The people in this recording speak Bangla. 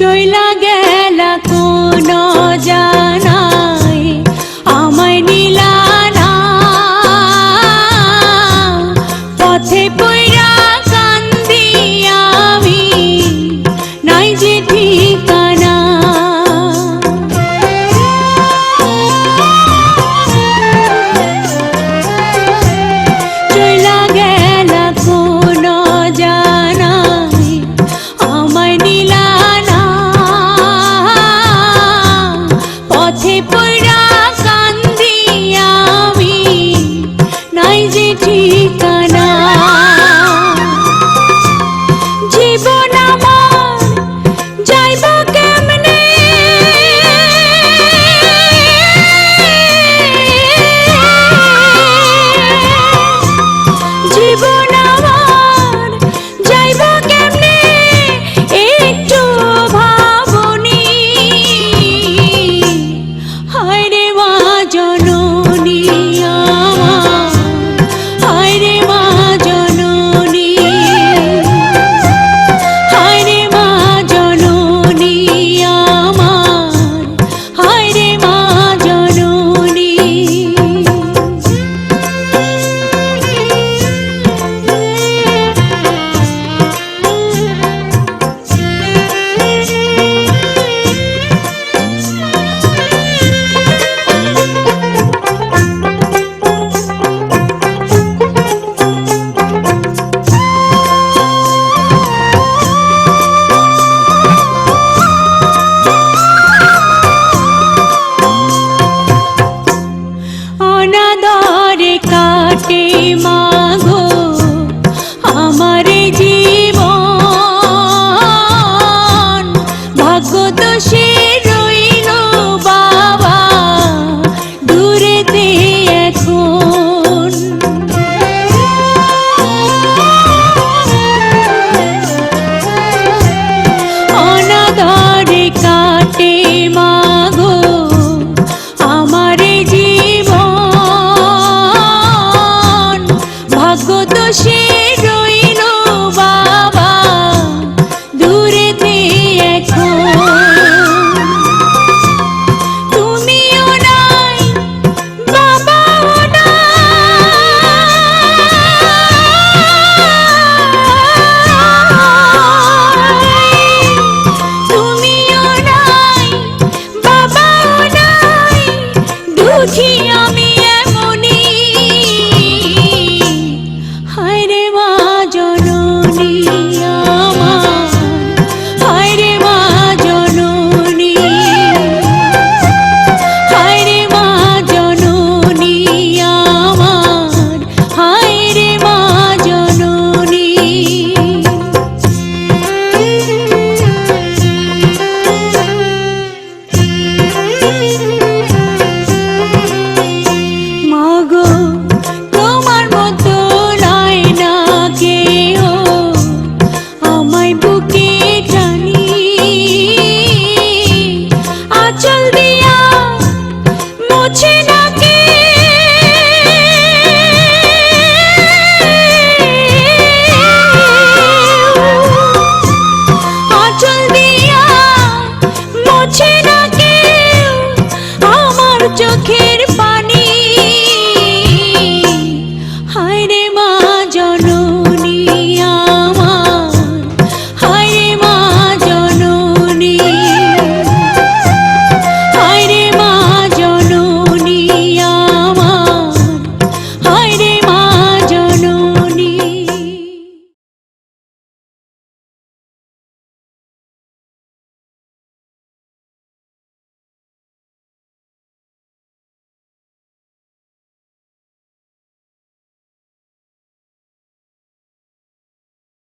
চইলা গেলা কোন জানাই আমায় নিলা না, পথে পইরা কান্দি আমি নাই যে ঠিকানা। চইলা গেলা কোন জানাই আমায় নিলা না, পথে পইরা কান্দি আমি নাই যে ঠিকানা। জীবন আমার যাইব কেমনে, জীবন আমার যাইব কেমনে একটু ভাবনি। হায় রে মা জননী আমার, হায় রে মা জননী, হায় রে মা জননী আমার, হায় রে মা জননী। অনাদরে কাটে মাগো আমার জীবন, ভাগ্য দোষে রইল বাবা দূরেতে এখন। অনাদরে কাটে মাগো আমার জীবন, ভাগ্য দোষে রইল বাবা দূরেতে এখন। তুমিও নাই বাবাও নাই, তুমিও নাই বাবাও নাই, দুঃখী আমি